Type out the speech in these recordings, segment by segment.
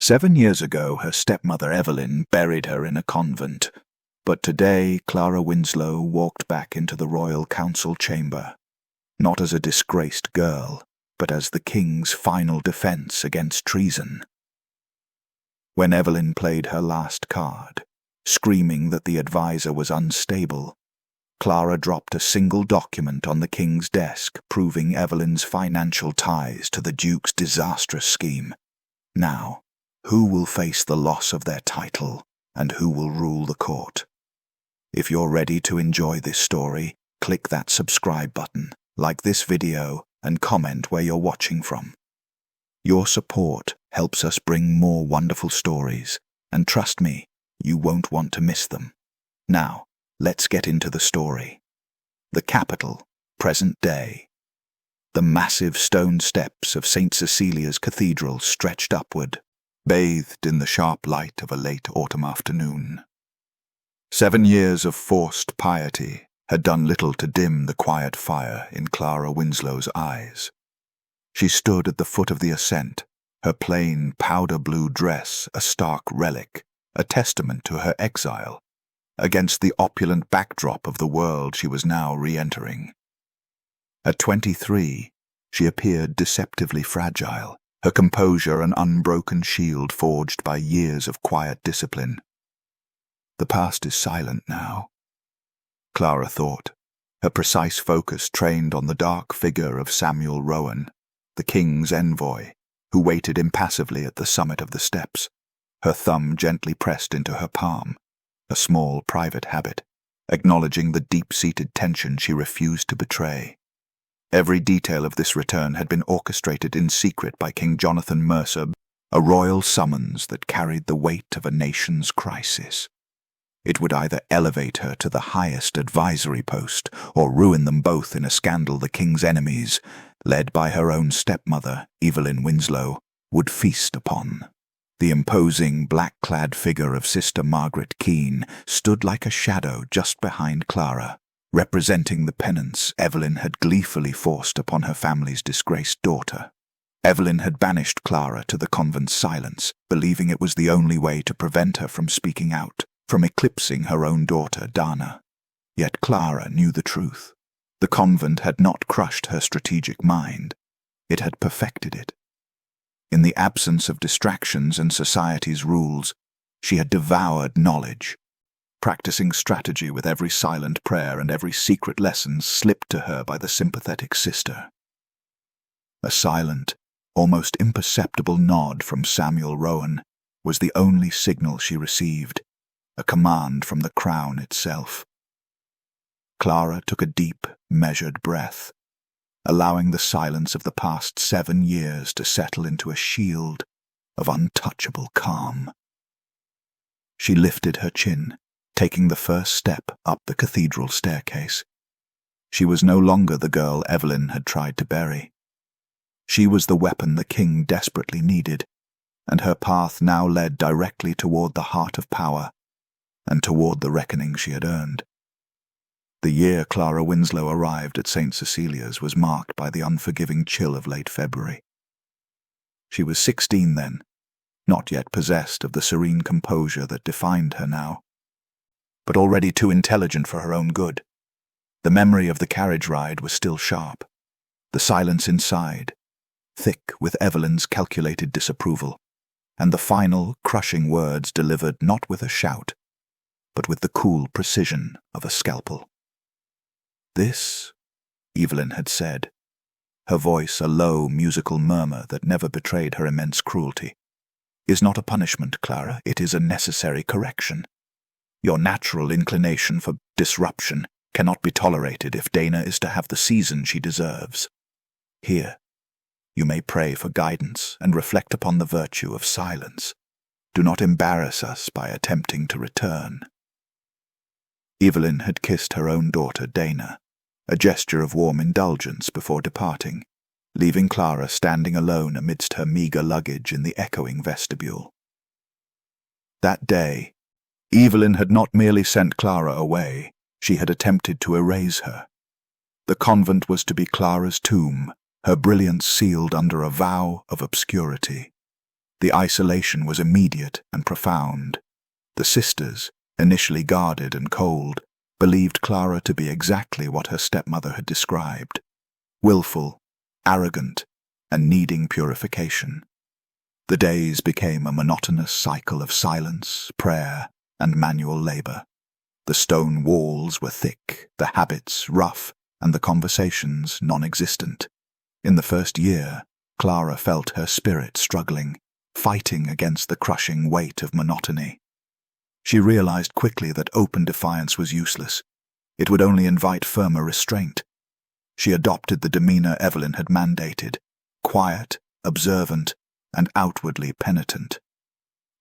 7 years ago, her stepmother Evelyn buried her in a convent, but today Clara Winslow walked back into the royal council chamber, not as a disgraced girl, but as the king's final defense against treason. When Evelyn played her last card, screaming that the advisor was unstable, Clara dropped a single document on the king's desk proving Evelyn's financial ties to the Duke's disastrous scheme. Now, who will face the loss of their title, and who will rule the court? If you're ready to enjoy this story, click that subscribe button, like this video, and comment where you're watching from. Your support helps us bring more wonderful stories, and trust me, you won't want to miss them. Now, let's get into the story. The capital, present day. The massive stone steps of St. Cecilia's Cathedral stretched upward, bathed in the sharp light of a late autumn afternoon. 7 years of forced piety had done little to dim the quiet fire in Clara Winslow's eyes. She stood at the foot of the ascent, her plain powder-blue dress a stark relic, a testament to her exile, against the opulent backdrop of the world she was now re-entering. At 23, she appeared deceptively fragile, her composure an unbroken shield forged by years of quiet discipline. The past is silent now, Clara thought, her precise focus trained on the dark figure of Samuel Rowan, the king's envoy, who waited impassively at the summit of the steps, her thumb gently pressed into her palm, a small private habit, acknowledging the deep-seated tension she refused to betray. Every detail of this return had been orchestrated in secret by King Jonathan Mercer, a royal summons that carried the weight of a nation's crisis. It would either elevate her to the highest advisory post or ruin them both in a scandal the king's enemies, led by her own stepmother, Evelyn Winslow, would feast upon. The imposing, black-clad figure of Sister Margaret Keene stood like a shadow just behind Clara, representing the penance Evelyn had gleefully forced upon her family's disgraced daughter. Evelyn had banished Clara to the convent's silence, believing it was the only way to prevent her from speaking out, from eclipsing her own daughter, Dana. Yet Clara knew the truth. The convent had not crushed her strategic mind. It had perfected it. In the absence of distractions and society's rules, she had devoured knowledge, practicing strategy with every silent prayer and every secret lesson slipped to her by the sympathetic sister. A silent, almost imperceptible nod from Samuel Rowan was the only signal she received, a command from the crown itself. Clara took a deep, measured breath, allowing the silence of the past 7 years to settle into a shield of untouchable calm. She lifted her chin, taking the first step up the cathedral staircase. She was no longer the girl Evelyn had tried to bury. She was the weapon the king desperately needed, and her path now led directly toward the heart of power and toward the reckoning she had earned. The year Clara Winslow arrived at St. Cecilia's was marked by the unforgiving chill of late February. She was 16 then, not yet possessed of the serene composure that defined her now, but already too intelligent for her own good. The memory of the carriage ride was still sharp, the silence inside, thick with Evelyn's calculated disapproval, and the final, crushing words delivered not with a shout, but with the cool precision of a scalpel. "This," Evelyn had said, her voice a low, musical murmur that never betrayed her immense cruelty, "is not a punishment, Clara, it is a necessary correction. Your natural inclination for disruption cannot be tolerated if Dana is to have the season she deserves. Here, you may pray for guidance and reflect upon the virtue of silence. Do not embarrass us by attempting to return." Evelyn had kissed her own daughter, Dana, a gesture of warm indulgence before departing, leaving Clara standing alone amidst her meagre luggage in the echoing vestibule. That day, Evelyn had not merely sent Clara away, she had attempted to erase her. The convent was to be Clara's tomb, her brilliance sealed under a vow of obscurity. The isolation was immediate and profound. The sisters, initially guarded and cold, believed Clara to be exactly what her stepmother had described: willful, arrogant, and needing purification. The days became a monotonous cycle of silence, prayer, and manual labor. The stone walls were thick, the habits rough, and the conversations non-existent. In the first year, Clara felt her spirit struggling, fighting against the crushing weight of monotony. She realized quickly that open defiance was useless. It would only invite firmer restraint. She adopted the demeanor Evelyn had mandated: quiet, observant, and outwardly penitent.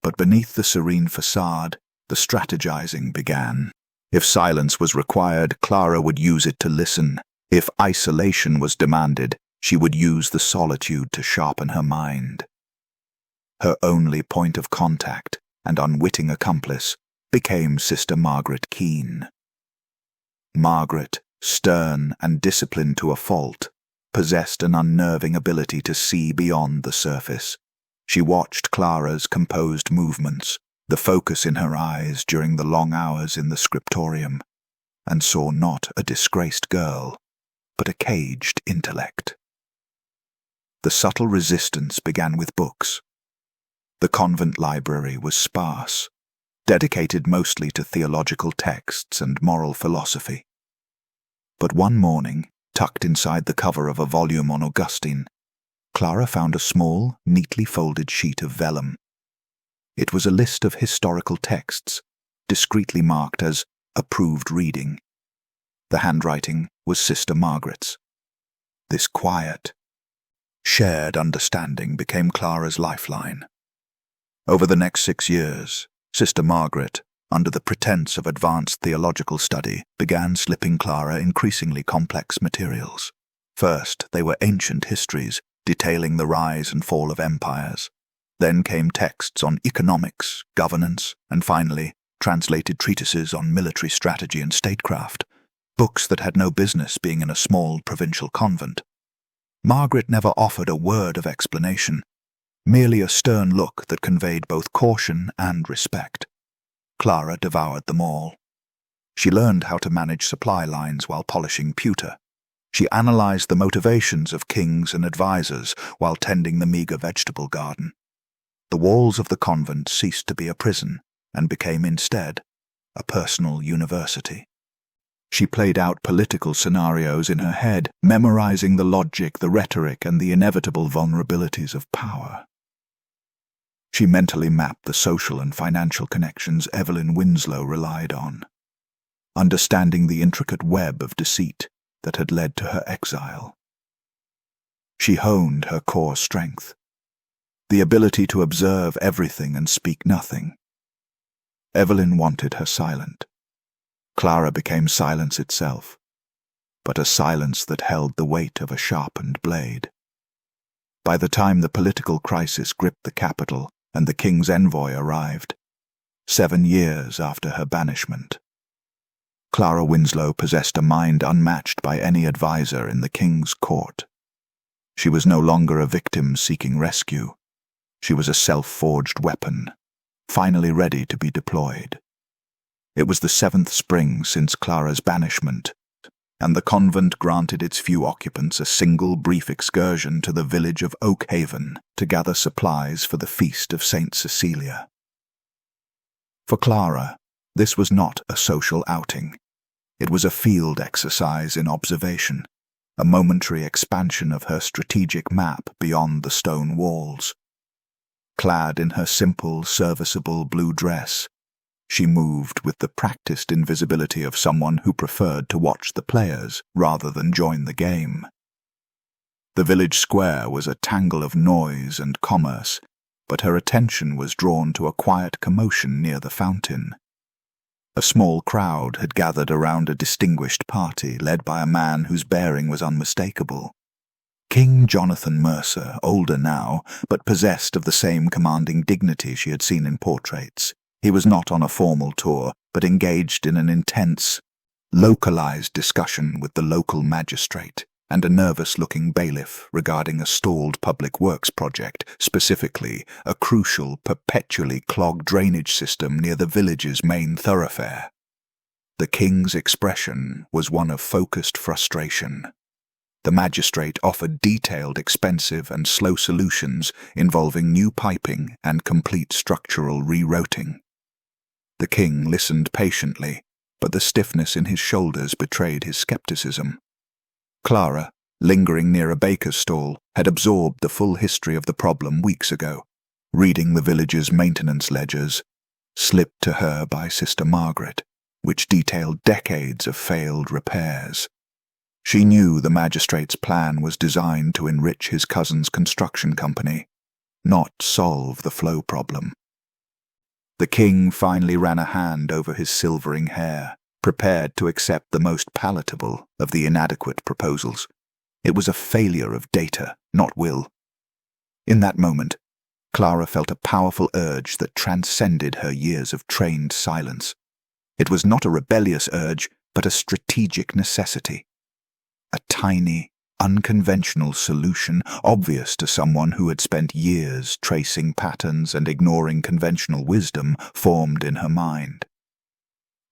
But beneath the serene facade, the strategizing began. If silence was required, Clara would use it to listen. If isolation was demanded, she would use the solitude to sharpen her mind. Her only point of contact and unwitting accomplice became Sister Margaret Keene. Margaret, stern and disciplined to a fault, possessed an unnerving ability to see beyond the surface. She watched Clara's composed movements, the focus in her eyes during the long hours in the scriptorium, and saw not a disgraced girl, but a caged intellect. The subtle resistance began with books. The convent library was sparse, dedicated mostly to theological texts and moral philosophy. But one morning, tucked inside the cover of a volume on Augustine, Clara found a small, neatly folded sheet of vellum. It was a list of historical texts, discreetly marked as approved reading. The handwriting was Sister Margaret's. This quiet, shared understanding became Clara's lifeline. Over the next 6 years, Sister Margaret, under the pretense of advanced theological study, began slipping Clara increasingly complex materials. First, they were ancient histories detailing the rise and fall of empires. Then came texts on economics, governance, and finally, translated treatises on military strategy and statecraft, books that had no business being in a small provincial convent. Margaret never offered a word of explanation, merely a stern look that conveyed both caution and respect. Clara devoured them all. She learned how to manage supply lines while polishing pewter. She analyzed the motivations of kings and advisors while tending the meager vegetable garden. The walls of the convent ceased to be a prison and became instead a personal university. She played out political scenarios in her head, memorizing the logic, the rhetoric, and the inevitable vulnerabilities of power. She mentally mapped the social and financial connections Evelyn Winslow relied on, understanding the intricate web of deceit that had led to her exile. She honed her core strength, the ability to observe everything and speak nothing. Evelyn wanted her silent. Clara became silence itself, but a silence that held the weight of a sharpened blade. By the time the political crisis gripped the capital and the king's envoy arrived, 7 years after her banishment, Clara Winslow possessed a mind unmatched by any advisor in the king's court. She was no longer a victim seeking rescue. She was a self-forged weapon, finally ready to be deployed. It was the 7th spring since Clara's banishment, and the convent granted its few occupants a single brief excursion to the village of Oak Haven to gather supplies for the feast of St. Cecilia. For Clara, this was not a social outing. It was a field exercise in observation, a momentary expansion of her strategic map beyond the stone walls. Clad in her simple, serviceable blue dress, she moved with the practiced invisibility of someone who preferred to watch the players rather than join the game. The village square was a tangle of noise and commerce, but her attention was drawn to a quiet commotion near the fountain. A small crowd had gathered around a distinguished party led by a man whose bearing was unmistakable. King Jonathan Mercer, older now, but possessed of the same commanding dignity she had seen in portraits. He was not on a formal tour, but engaged in an intense, localized discussion with the local magistrate, and a nervous-looking bailiff regarding a stalled public works project, specifically a crucial, perpetually clogged drainage system near the village's main thoroughfare. The king's expression was one of focused frustration. The magistrate offered detailed, expensive, and slow solutions involving new piping and complete structural rerouting. The king listened patiently, but the stiffness in his shoulders betrayed his skepticism. Clara, lingering near a baker's stall, had absorbed the full history of the problem weeks ago, reading the village's maintenance ledgers, slipped to her by Sister Margaret, which detailed decades of failed repairs. She knew the magistrate's plan was designed to enrich his cousin's construction company, not solve the flow problem. The king finally ran a hand over his silvering hair, prepared to accept the most palatable of the inadequate proposals. It was a failure of data, not will. In that moment, Clara felt a powerful urge that transcended her years of trained silence. It was not a rebellious urge, but a strategic necessity. A tiny, unconventional solution, obvious to someone who had spent years tracing patterns and ignoring conventional wisdom, formed in her mind.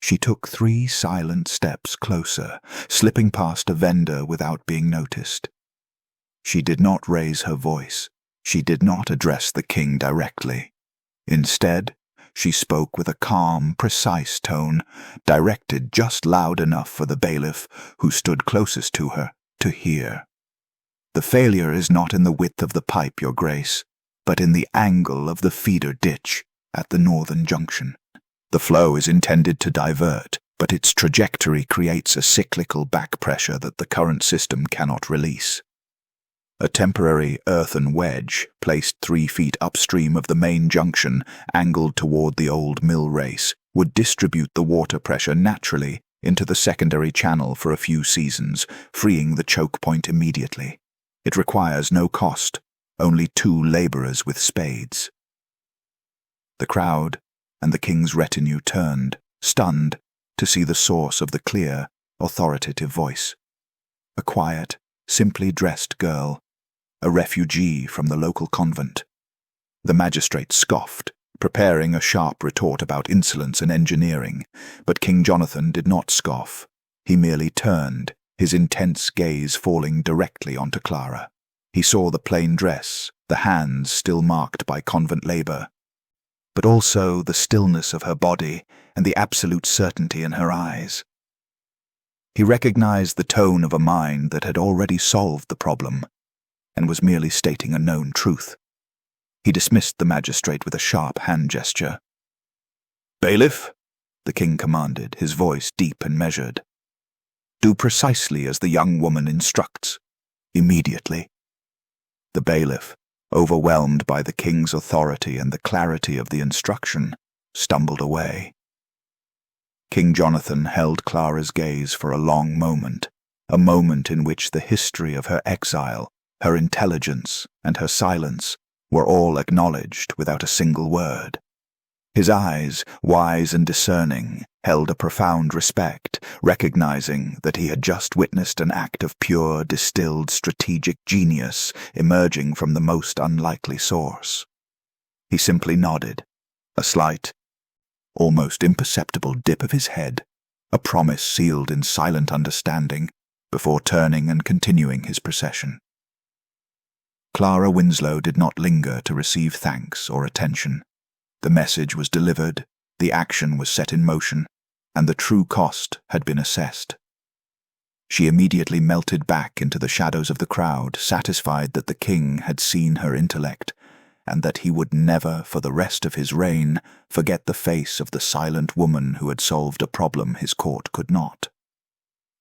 She took 3 silent steps closer, slipping past a vendor without being noticed. She did not raise her voice. She did not address the king directly. Instead, she spoke with a calm, precise tone, directed just loud enough for the bailiff, who stood closest to her, to hear. "The failure is not in the width of the pipe, Your Grace, but in the angle of the feeder ditch at the northern junction. The flow is intended to divert, but its trajectory creates a cyclical back pressure that the current system cannot release. A temporary earthen wedge, placed 3 feet upstream of the main junction, angled toward the old mill race, would distribute the water pressure naturally into the secondary channel for a few seasons, freeing the choke point immediately. It requires no cost, only 2 laborers with spades." The crowd and the king's retinue turned, stunned, to see the source of the clear, authoritative voice. A quiet, simply dressed girl, a refugee from the local convent. The magistrate scoffed, preparing a sharp retort about insolence and engineering, but King Jonathan did not scoff. He merely turned, his intense gaze falling directly onto Clara. He saw the plain dress, the hands still marked by convent labor, but also the stillness of her body and the absolute certainty in her eyes. He recognized the tone of a mind that had already solved the problem, and was merely stating a known truth. He dismissed the magistrate with a sharp hand gesture. "Bailiff," the king commanded, his voice deep and measured. "Do precisely as the young woman instructs, immediately." The bailiff, overwhelmed by the king's authority and the clarity of the instruction, stumbled away. King Jonathan held Clara's gaze for a long moment, a moment in which the history of her exile, her intelligence, and her silence were all acknowledged without a single word. His eyes, wise and discerning, held a profound respect, recognizing that he had just witnessed an act of pure, distilled strategic genius emerging from the most unlikely source. He simply nodded, a slight, almost imperceptible dip of his head, a promise sealed in silent understanding, before turning and continuing his procession. Clara Winslow did not linger to receive thanks or attention. The message was delivered, the action was set in motion, and the true cost had been assessed. She immediately melted back into the shadows of the crowd, satisfied that the king had seen her intellect, and that he would never, for the rest of his reign, forget the face of the silent woman who had solved a problem his court could not.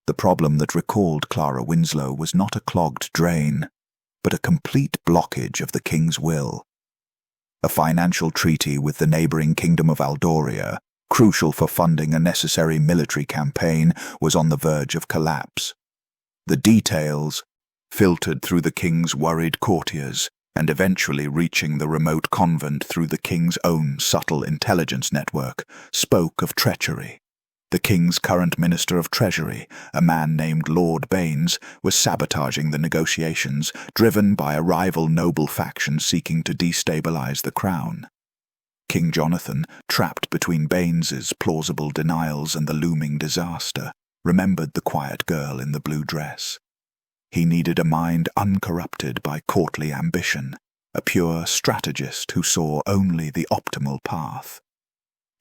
The problem that recalled Clara Winslow was not a clogged drain, but a complete blockage of the king's will. A financial treaty with the neighboring kingdom of Aldoria, crucial for funding a necessary military campaign, was on the verge of collapse. The details, filtered through the king's worried courtiers, and eventually reaching the remote convent through the king's own subtle intelligence network, spoke of treachery. The king's current minister of treasury, a man named Lord Baines, was sabotaging the negotiations, driven by a rival noble faction seeking to destabilize the crown. King Jonathan, trapped between Baines's plausible denials and the looming disaster, remembered the quiet girl in the blue dress. He needed a mind uncorrupted by courtly ambition, a pure strategist who saw only the optimal path.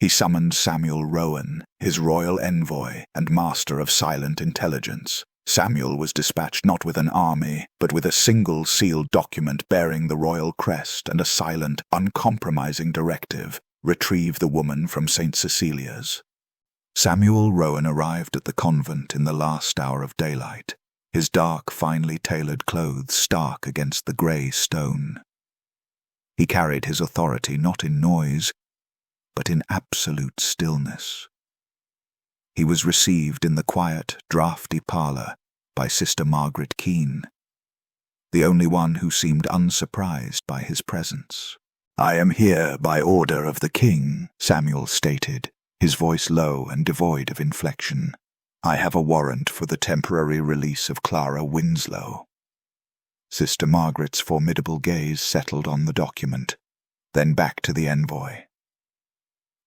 He summoned Samuel Rowan, his royal envoy and master of silent intelligence. Samuel was dispatched not with an army, but with a single sealed document bearing the royal crest and a silent, uncompromising directive: retrieve the woman from St. Cecilia's. Samuel Rowan arrived at the convent in the last hour of daylight, his dark, finely tailored clothes stark against the grey stone. He carried his authority not in noise, but in absolute stillness. He was received in the quiet, draughty parlour by Sister Margaret Keene, the only one who seemed unsurprised by his presence. "I am here by order of the king," Samuel stated, his voice low and devoid of inflection. "I have a warrant for the temporary release of Clara Winslow." Sister Margaret's formidable gaze settled on the document, then back to the envoy.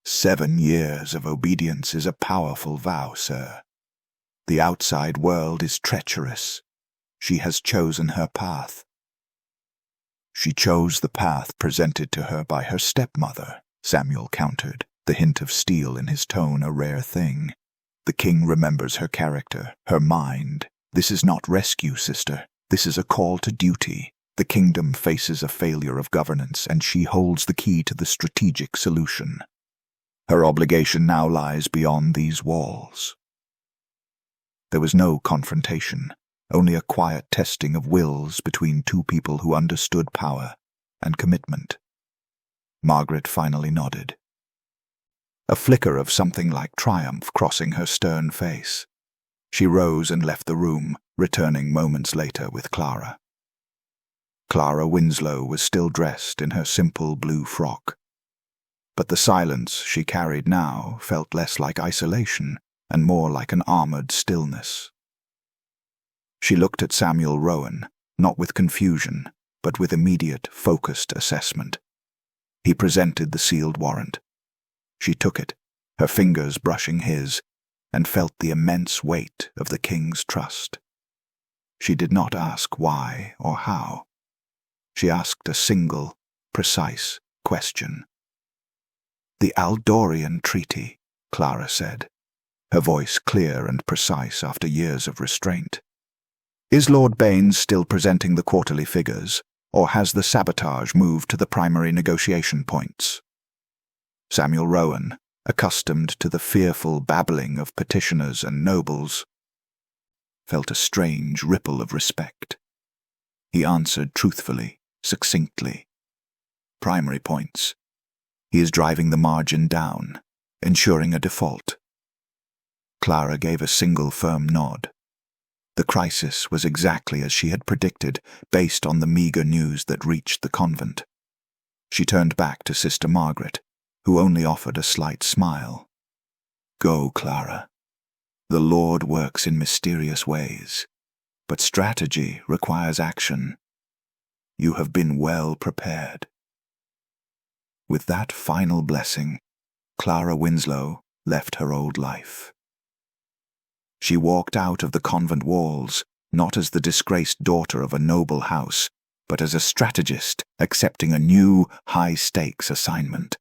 7 years of obedience is a powerful vow, sir. The outside world is treacherous. She has chosen her path. She chose the path presented to her by her stepmother, Samuel countered, the hint of steel in his tone a rare thing. The king remembers her character, her mind. This is not rescue, sister. This is a call to duty. The kingdom faces a failure of governance, and she holds the key to the strategic solution. Her obligation now lies beyond these walls. There was no confrontation, only a quiet testing of wills between two people who understood power and commitment. Margaret finally nodded, a flicker of something like triumph crossing her stern face. She rose and left the room, returning moments later with Clara. Clara Winslow was still dressed in her simple blue frock, but the silence she carried now felt less like isolation and more like an armored stillness. She looked at Samuel Rowan, not with confusion, but with immediate, focused assessment. He presented the sealed warrant. She took it, her fingers brushing his, and felt the immense weight of the king's trust. She did not ask why or how. She asked a single, precise question. "The Aldorian Treaty," Clara said, her voice clear and precise after years of restraint. "Is Lord Baines still presenting the quarterly figures, or has the sabotage moved to the primary negotiation points?" Samuel Rowan, accustomed to the fearful babbling of petitioners and nobles, felt a strange ripple of respect. He answered truthfully, succinctly. "Primary points. He is driving the margin down, ensuring a default." Clara gave a single firm nod. The crisis was exactly as she had predicted, based on the meager news that reached the convent. She turned back to Sister Margaret, who only offered a slight smile. "Go, Clara. The Lord works in mysterious ways, but strategy requires action. You have been well prepared." With that final blessing, Clara Winslow left her old life. She walked out of the convent walls, not as the disgraced daughter of a noble house, but as a strategist accepting a new, high-stakes assignment.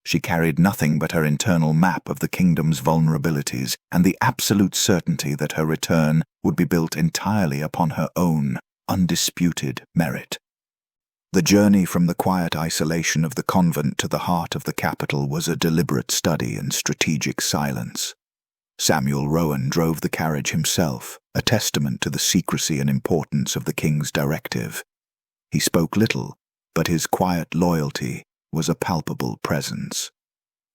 She carried nothing but her internal map of the kingdom's vulnerabilities and the absolute certainty that her return would be built entirely upon her own, undisputed merit. The journey from the quiet isolation of the convent to the heart of the capital was a deliberate study in strategic silence. Samuel Rowan drove the carriage himself, a testament to the secrecy and importance of the king's directive. He spoke little, but his quiet loyalty was a palpable presence.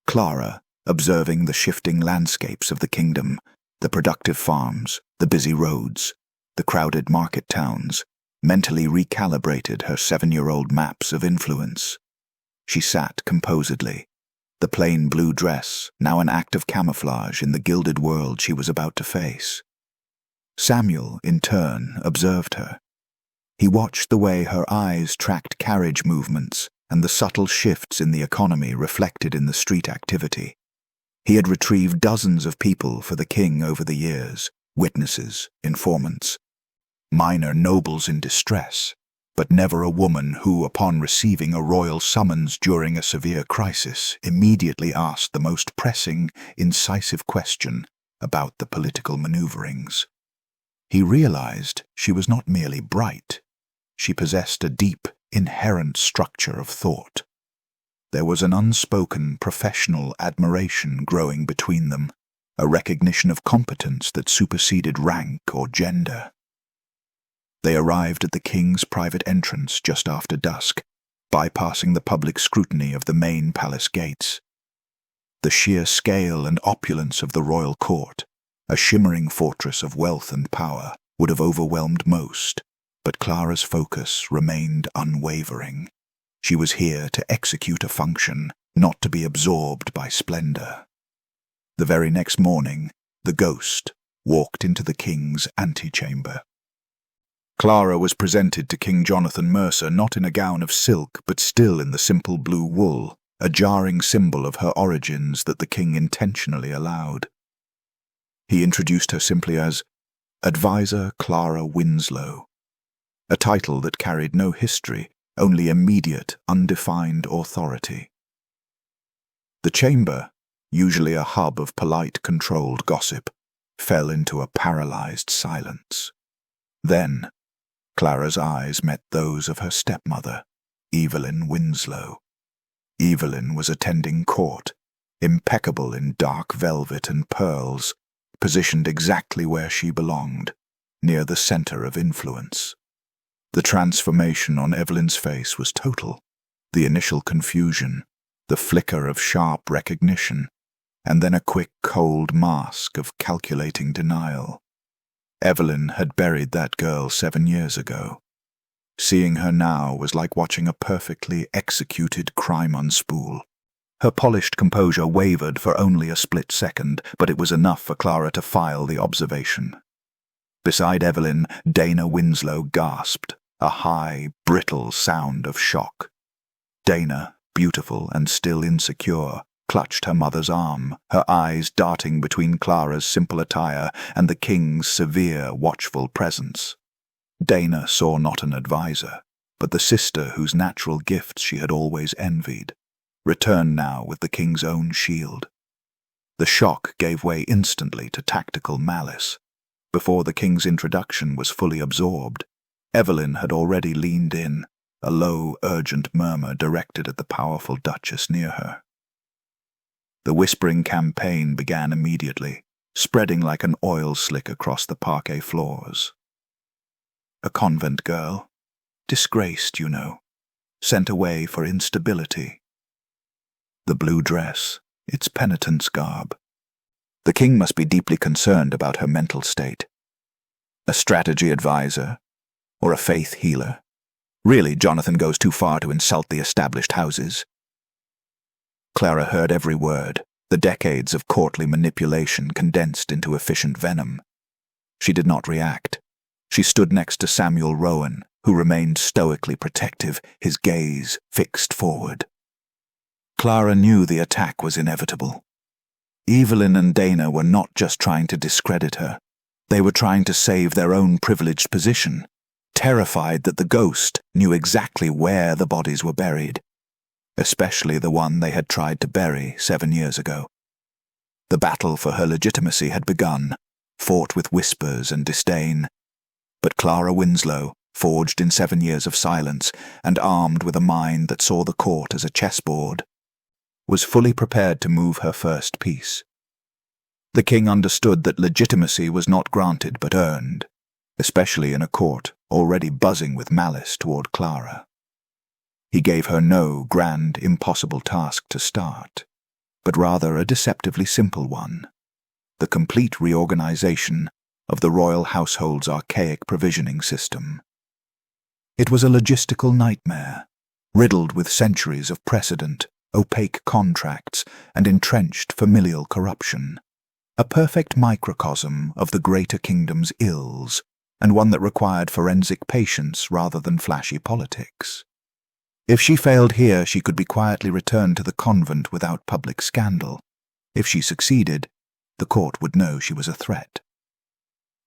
Clara, observing the shifting landscapes of the kingdom, the productive farms, the busy roads, the crowded market towns, mentally recalibrated her 7-year-old maps of influence. She sat composedly, the plain blue dress now an act of camouflage in the gilded world she was about to face. Samuel, in turn, observed her. He watched the way her eyes tracked carriage movements and the subtle shifts in the economy reflected in the street activity. He had retrieved dozens of people for the king over the years, witnesses, informants, minor nobles in distress, but never a woman who, upon receiving a royal summons during a severe crisis, immediately asked the most pressing, incisive question about the political maneuverings. He realized she was not merely bright. She possessed a deep, inherent structure of thought. There was an unspoken professional admiration growing between them, a recognition of competence that superseded rank or gender. They arrived at the king's private entrance just after dusk, bypassing the public scrutiny of the main palace gates. The sheer scale and opulence of the royal court, a shimmering fortress of wealth and power, would have overwhelmed most, but Clara's focus remained unwavering. She was here to execute a function, not to be absorbed by splendor. The very next morning, the ghost walked into the king's antechamber. Clara was presented to King Jonathan Mercer not in a gown of silk, but still in the simple blue wool, a jarring symbol of her origins that the king intentionally allowed. He introduced her simply as Advisor Clara Winslow, a title that carried no history, only immediate, undefined authority. The chamber, usually a hub of polite, controlled gossip, fell into a paralyzed silence. Then, Clara's eyes met those of her stepmother, Evelyn Winslow. Evelyn was attending court, impeccable in dark velvet and pearls, positioned exactly where she belonged, near the center of influence. The transformation on Evelyn's face was total. The initial confusion, the flicker of sharp recognition, and then a quick, cold mask of calculating denial. Evelyn had buried that girl 7 years ago. Seeing her now was like watching a perfectly executed crime unspool. Her polished composure wavered for only a split second, but it was enough for Clara to file the observation. Beside Evelyn, Dana Winslow gasped, a high, brittle sound of shock. Dana, beautiful and still insecure, clutched her mother's arm, her eyes darting between Clara's simple attire and the king's severe, watchful presence. Dana saw not an advisor, but the sister whose natural gifts she had always envied, returned now with the king's own shield. The shock gave way instantly to tactical malice. Before the king's introduction was fully absorbed, Evelyn had already leaned in, a low, urgent murmur directed at the powerful duchess near her. The whispering campaign began immediately, spreading like an oil slick across the parquet floors. A convent girl, disgraced, you know, sent away for instability. The blue dress, its penitent's garb. The king must be deeply concerned about her mental state. A strategy advisor, or a faith healer. Really, Jonathan goes too far to insult the established houses. Clara heard every word, the decades of courtly manipulation condensed into efficient venom. She did not react. She stood next to Samuel Rowan, who remained stoically protective, his gaze fixed forward. Clara knew the attack was inevitable. Evelyn and Dana were not just trying to discredit her. They were trying to save their own privileged position, terrified that the ghost knew exactly where the bodies were buried, especially the one they had tried to bury 7 years ago. The battle for her legitimacy had begun, fought with whispers and disdain. But Clara Winslow, forged in 7 years of silence and armed with a mind that saw the court as a chessboard, was fully prepared to move her first piece. The king understood that legitimacy was not granted but earned, especially in a court already buzzing with malice toward Clara. He gave her no grand, impossible task to start, but rather a deceptively simple one: the complete reorganization of the royal household's archaic provisioning system. It was a logistical nightmare, riddled with centuries of precedent, opaque contracts, and entrenched familial corruption. A perfect microcosm of the greater kingdom's ills, and one that required forensic patience rather than flashy politics. If she failed here, she could be quietly returned to the convent without public scandal. If she succeeded, the court would know she was a threat.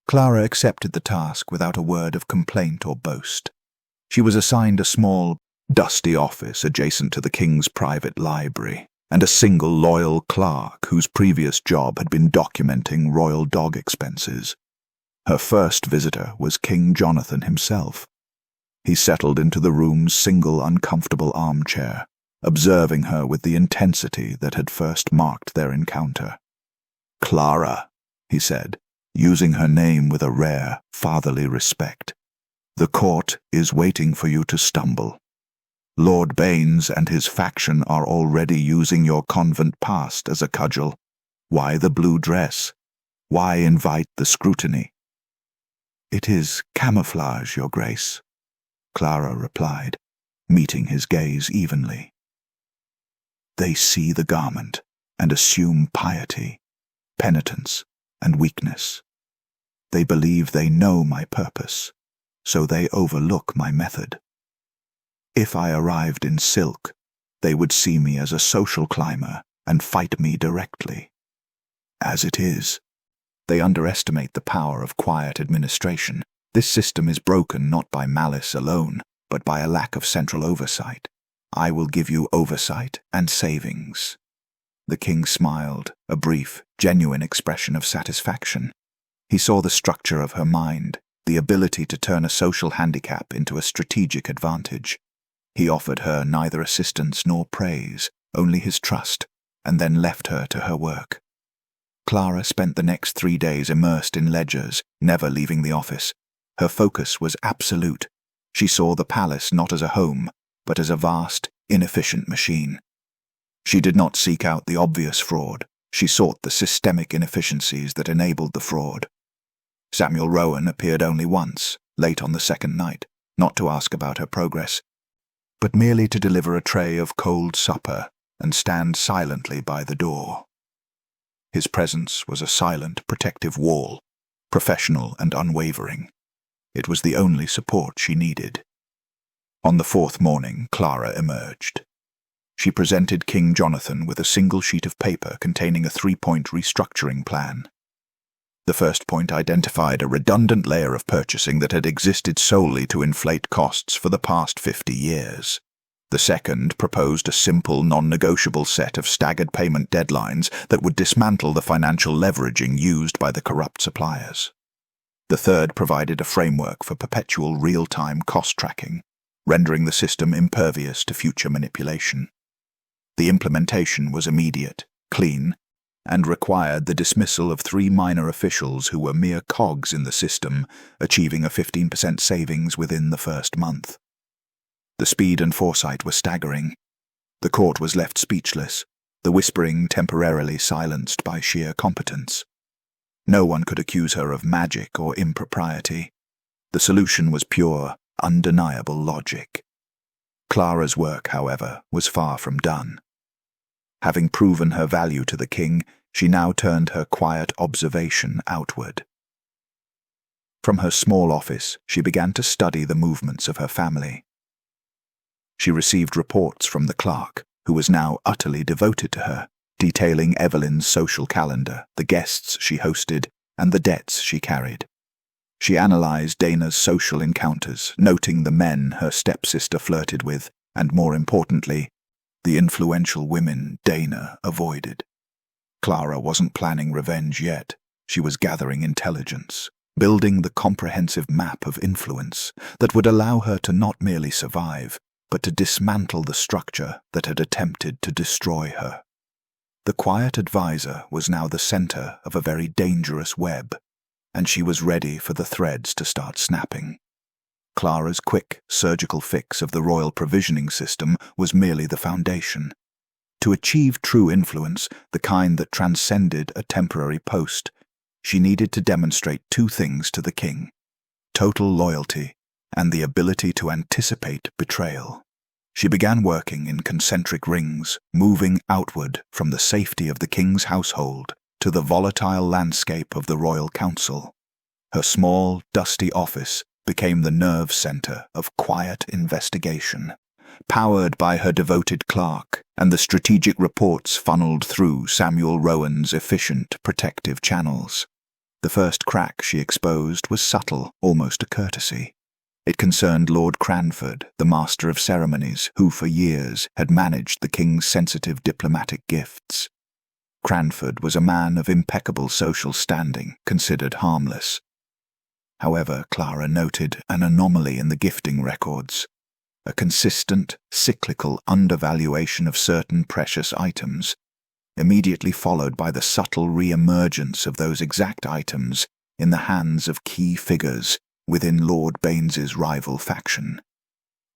Clara accepted the task without a word of complaint or boast. She was assigned a small, dusty office adjacent to the king's private library, and a single loyal clerk whose previous job had been documenting royal dog expenses. Her first visitor was King Jonathan himself. He settled into the room's single uncomfortable armchair, observing her with the intensity that had first marked their encounter. "Clara," he said, using her name with a rare, fatherly respect. "The court is waiting for you to stumble. Lord Baines and his faction are already using your convent past as a cudgel. Why the blue dress? Why invite the scrutiny?" "It is camouflage, Your Grace," Clara replied, meeting his gaze evenly. "They see the garment and assume piety, penitence, and weakness. They believe they know my purpose, so they overlook my method. If I arrived in silk, they would see me as a social climber and fight me directly. As it is, they underestimate the power of quiet administration. This system is broken not by malice alone, but by a lack of central oversight. I will give you oversight and savings." The king smiled, a brief, genuine expression of satisfaction. He saw the structure of her mind, the ability to turn a social handicap into a strategic advantage. He offered her neither assistance nor praise, only his trust, and then left her to her work. Clara spent the next 3 days immersed in ledgers, never leaving the office. Her focus was absolute. She saw the palace not as a home, but as a vast, inefficient machine. She did not seek out the obvious fraud. She sought the systemic inefficiencies that enabled the fraud. Samuel Rowan appeared only once, late on the second night, not to ask about her progress, but merely to deliver a tray of cold supper and stand silently by the door. His presence was a silent, protective wall, professional and unwavering. It was the only support she needed. On the 4th morning, Clara emerged. She presented King Jonathan with a single sheet of paper containing a 3-point restructuring plan. The first point identified a redundant layer of purchasing that had existed solely to inflate costs for the past 50 years. The second proposed a simple, non-negotiable set of staggered payment deadlines that would dismantle the financial leveraging used by the corrupt suppliers. The third provided a framework for perpetual real-time cost tracking, rendering the system impervious to future manipulation. The implementation was immediate, clean, and required the dismissal of 3 minor officials who were mere cogs in the system, achieving a 15% savings within the first month. The speed and foresight were staggering. The court was left speechless, the whispering temporarily silenced by sheer competence. No one could accuse her of magic or impropriety. The solution was pure, undeniable logic. Clara's work, however, was far from done. Having proven her value to the king, she now turned her quiet observation outward. From her small office, she began to study the movements of her family. She received reports from the clerk, who was now utterly devoted to her, detailing Evelyn's social calendar, the guests she hosted, and the debts she carried. She analyzed Dana's social encounters, noting the men her stepsister flirted with, and more importantly, the influential women Dana avoided. Clara wasn't planning revenge yet. She was gathering intelligence, building the comprehensive map of influence that would allow her to not merely survive, but to dismantle the structure that had attempted to destroy her. The quiet advisor was now the center of a very dangerous web, and she was ready for the threads to start snapping. Clara's quick, surgical fix of the royal provisioning system was merely the foundation. To achieve true influence, the kind that transcended a temporary post, she needed to demonstrate 2 things to the king: total loyalty and the ability to anticipate betrayal. She began working in concentric rings, moving outward from the safety of the king's household to the volatile landscape of the royal council. Her small, dusty office became the nerve center of quiet investigation, powered by her devoted clerk and the strategic reports funneled through Samuel Rowan's efficient protective channels. The first crack she exposed was subtle, almost a courtesy. It concerned Lord Cranford, the master of ceremonies, who for years had managed the king's sensitive diplomatic gifts. Cranford was a man of impeccable social standing, considered harmless. However, Clara noted an anomaly in the gifting records, a consistent, cyclical undervaluation of certain precious items, immediately followed by the subtle re-emergence of those exact items in the hands of key figures within Lord Baines's rival faction.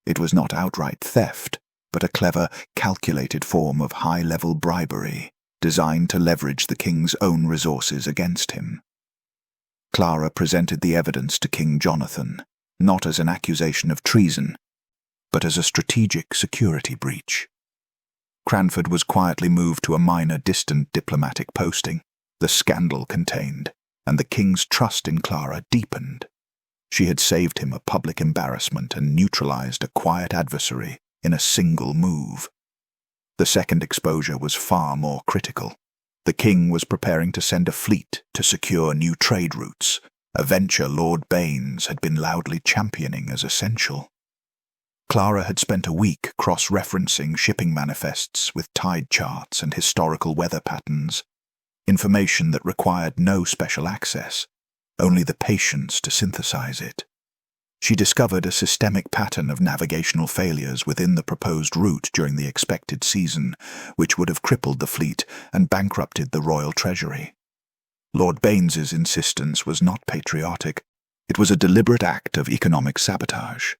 It was not outright theft, but a clever, calculated form of high-level bribery, designed to leverage the king's own resources against him. Clara presented the evidence to King Jonathan, not as an accusation of treason, but as a strategic security breach. Cranford was quietly moved to a minor, distant diplomatic posting, the scandal contained, and the king's trust in Clara deepened. She had saved him a public embarrassment and neutralized a quiet adversary in a single move. The second exposure was far more critical. The king was preparing to send a fleet to secure new trade routes, a venture Lord Baines had been loudly championing as essential. Clara had spent a week cross-referencing shipping manifests with tide charts and historical weather patterns, information that required no special access, only the patience to synthesize it. She discovered a systemic pattern of navigational failures within the proposed route during the expected season, which would have crippled the fleet and bankrupted the royal treasury. Lord Baines's insistence was not patriotic. It was a deliberate act of economic sabotage.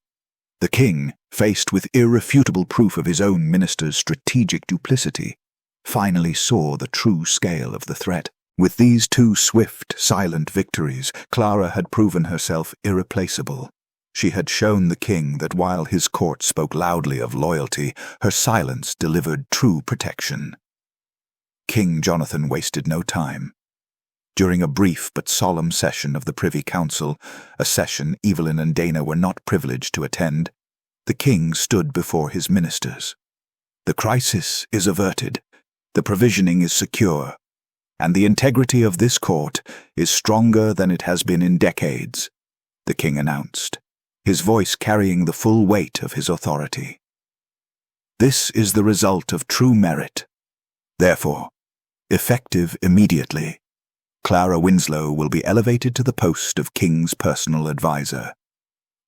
The king, faced with irrefutable proof of his own minister's strategic duplicity, finally saw the true scale of the threat. With these two swift, silent victories, Clara had proven herself irreplaceable. She had shown the king that while his court spoke loudly of loyalty, her silence delivered true protection. King Jonathan wasted no time. During a brief but solemn session of the Privy Council, a session Evelyn and Dana were not privileged to attend, the king stood before his ministers. The crisis is averted, the provisioning is secure, and the integrity of this court is stronger than it has been in decades, the king announced, his voice carrying the full weight of his authority. This is the result of true merit. Therefore, effective immediately, Clara Winslow will be elevated to the post of King's personal advisor.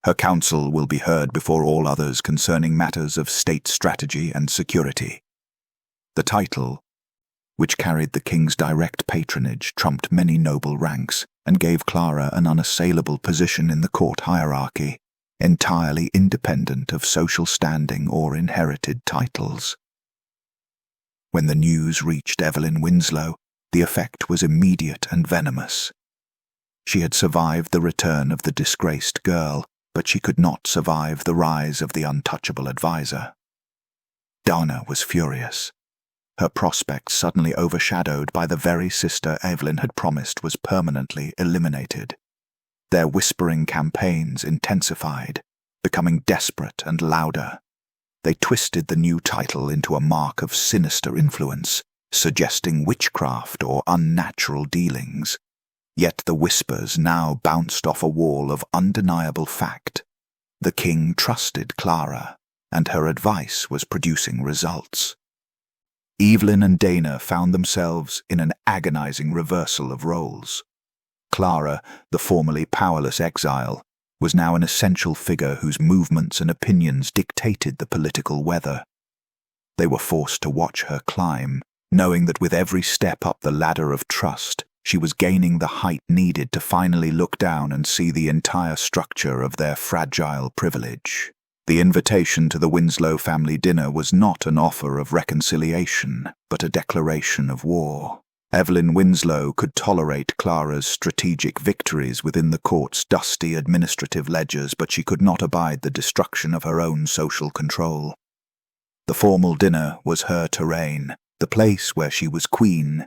Her counsel will be heard before all others concerning matters of state strategy and security. The title, which carried the king's direct patronage, trumped many noble ranks and gave Clara an unassailable position in the court hierarchy, entirely independent of social standing or inherited titles. When the news reached Evelyn Winslow, the effect was immediate and venomous. She had survived the return of the disgraced girl, but she could not survive the rise of the untouchable advisor. Dana was furious. Her prospects suddenly overshadowed by the very sister Evelyn had promised was permanently eliminated. Their whispering campaigns intensified, becoming desperate and louder. They twisted the new title into a mark of sinister influence, suggesting witchcraft or unnatural dealings. Yet the whispers now bounced off a wall of undeniable fact. The king trusted Clara, and her advice was producing results. Evelyn and Dana found themselves in an agonizing reversal of roles. Clara, the formerly powerless exile, was now an essential figure whose movements and opinions dictated the political weather. They were forced to watch her climb, knowing that with every step up the ladder of trust, she was gaining the height needed to finally look down and see the entire structure of their fragile privilege. The invitation to the Winslow family dinner was not an offer of reconciliation, but a declaration of war. Evelyn Winslow could tolerate Clara's strategic victories within the court's dusty administrative ledgers, but she could not abide the destruction of her own social control. The formal dinner was her terrain, the place where she was queen,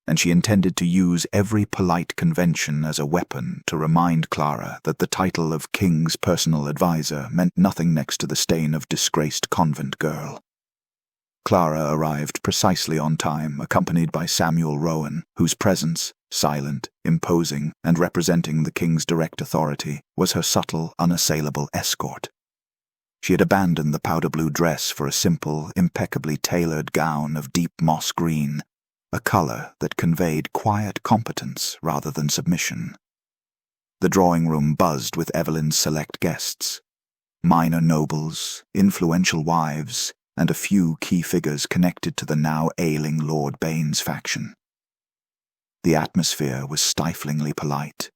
and she intended to use every polite convention as a weapon to remind Clara that the title of King's personal advisor meant nothing next to the stain of disgraced convent girl. Clara arrived precisely on time, accompanied by Samuel Rowan, whose presence, silent, imposing, and representing the king's direct authority, was her subtle, unassailable escort. She had abandoned the powder-blue dress for a simple, impeccably tailored gown of deep moss green, a colour that conveyed quiet competence rather than submission. The drawing-room buzzed with Evelyn's select guests, minor nobles, influential wives, and a few key figures connected to the now ailing Lord Bane's faction. The atmosphere was stiflingly polite,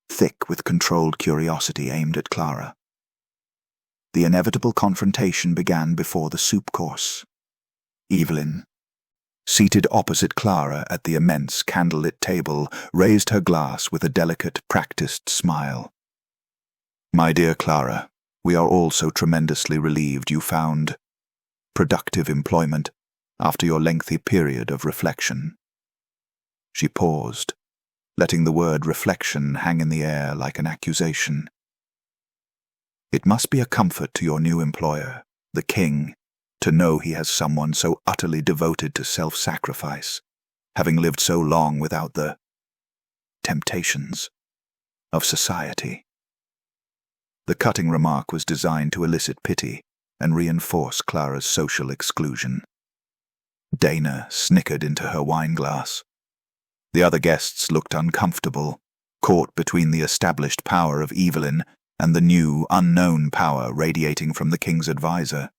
thick with controlled curiosity aimed at Clara. The inevitable confrontation began before the soup course. Evelyn, seated opposite Clara at the immense candlelit table, raised her glass with a delicate, practiced smile. "My dear Clara, we are all so tremendously relieved you found productive employment after your lengthy period of reflection." She paused, letting the word reflection hang in the air like an accusation. "It must be a comfort to your new employer, the king, to know he has someone so utterly devoted to self-sacrifice, having lived so long without the temptations of society." The cutting remark was designed to elicit pity and reinforce Clara's social exclusion. Dana snickered into her wineglass. The other guests looked uncomfortable, caught between the established power of Evelyn and the new, unknown power radiating from the king's advisor.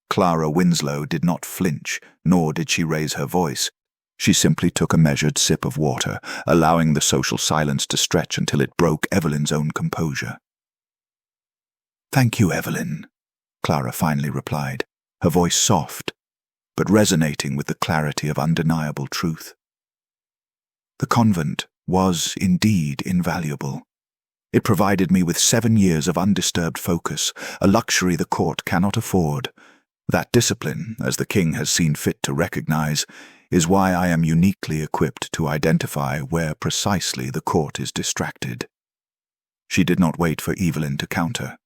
Clara Winslow did not flinch, nor did she raise her voice. She simply took a measured sip of water, allowing the social silence to stretch until it broke Evelyn's own composure. "Thank you, Evelyn," Clara finally replied, her voice soft, but resonating with the clarity of undeniable truth. "The convent was indeed invaluable. It provided me with 7 years of undisturbed focus, a luxury the court cannot afford. That discipline, as the king has seen fit to recognize, is why I am uniquely equipped to identify where precisely the court is distracted." She did not wait for Evelyn to counter.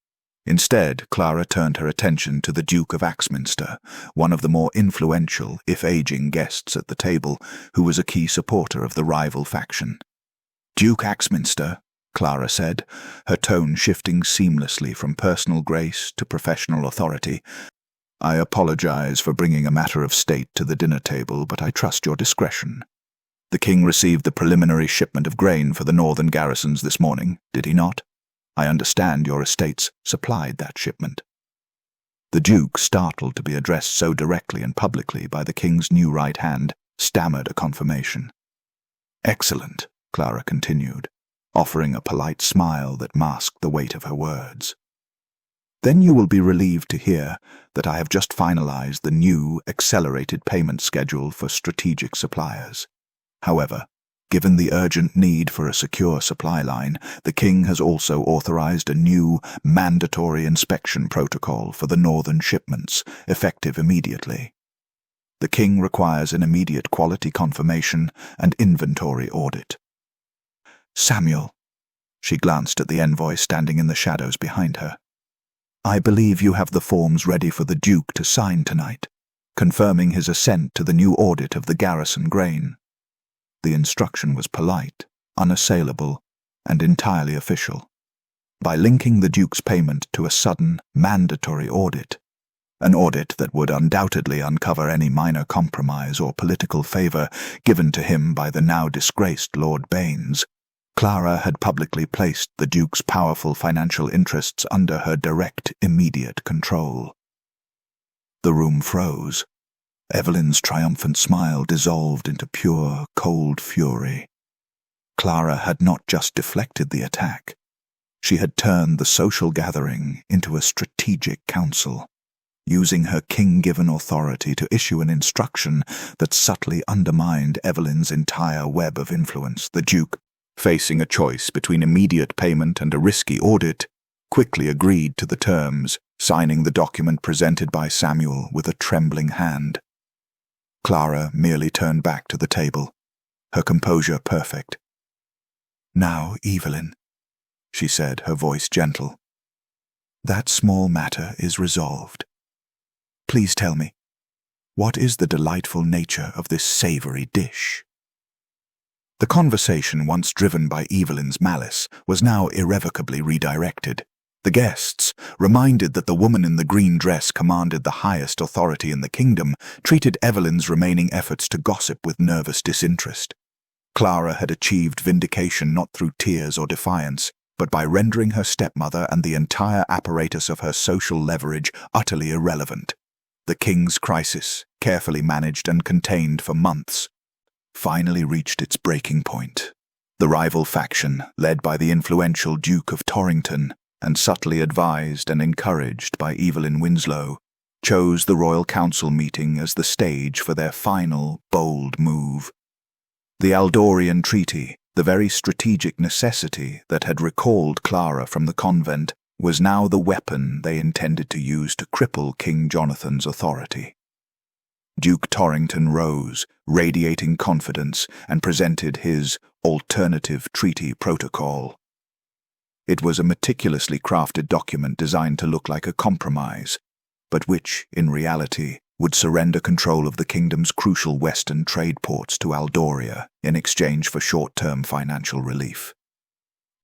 Instead, Clara turned her attention to the Duke of Axminster, one of the more influential, if aging, guests at the table, who was a key supporter of the rival faction. "Duke Axminster," Clara said, her tone shifting seamlessly from personal grace to professional authority, "I apologize for bringing a matter of state to the dinner table, but I trust your discretion. The king received the preliminary shipment of grain for the northern garrisons this morning, did he not? I understand your estates supplied that shipment." The Duke, startled to be addressed so directly and publicly by the king's new right hand, stammered a confirmation. "Excellent," Clara continued, offering a polite smile that masked the weight of her words. "Then you will be relieved to hear that I have just finalized the new, accelerated payment schedule for strategic suppliers. However, given the urgent need for a secure supply line, the king has also authorized a new, mandatory inspection protocol for the northern shipments, effective immediately. The king requires an immediate quality confirmation and inventory audit." "Samuel," she glanced at the envoy standing in the shadows behind her, "I believe you have the forms ready for the Duke to sign tonight, confirming his assent to the new audit of the garrison grain." The instruction was polite, unassailable, and entirely official. By linking the Duke's payment to a sudden, mandatory audit, an audit that would undoubtedly uncover any minor compromise or political favor given to him by the now disgraced Lord Baines, Clara had publicly placed the Duke's powerful financial interests under her direct, immediate control. The room froze. Evelyn's triumphant smile dissolved into pure, cold fury. Clara had not just deflected the attack. She had turned the social gathering into a strategic council, using her king-given authority to issue an instruction that subtly undermined Evelyn's entire web of influence. The Duke, facing a choice between immediate payment and a risky audit, quickly agreed to the terms, signing the document presented by Samuel with a trembling hand. Clara merely turned back to the table, her composure perfect. "Now, Evelyn," she said, her voice gentle, "that small matter is resolved. Please tell me, what is the delightful nature of this savory dish?" The conversation, once driven by Evelyn's malice, was now irrevocably redirected. The guests, reminded that the woman in the green dress commanded the highest authority in the kingdom, treated Evelyn's remaining efforts to gossip with nervous disinterest. Clara had achieved vindication not through tears or defiance, but by rendering her stepmother and the entire apparatus of her social leverage utterly irrelevant. The king's crisis, carefully managed and contained for months, finally reached its breaking point. The rival faction, led by the influential Duke of Torrington, and subtly advised and encouraged by Evelyn Winslow, chose the Royal Council meeting as the stage for their final, bold move. The Aldorian Treaty, the very strategic necessity that had recalled Clara from the convent, was now the weapon they intended to use to cripple King Jonathan's authority. Duke Torrington rose, radiating confidence, and presented his alternative treaty protocol. It was a meticulously crafted document designed to look like a compromise, but which, in reality, would surrender control of the kingdom's crucial western trade ports to Aldoria in exchange for short-term financial relief.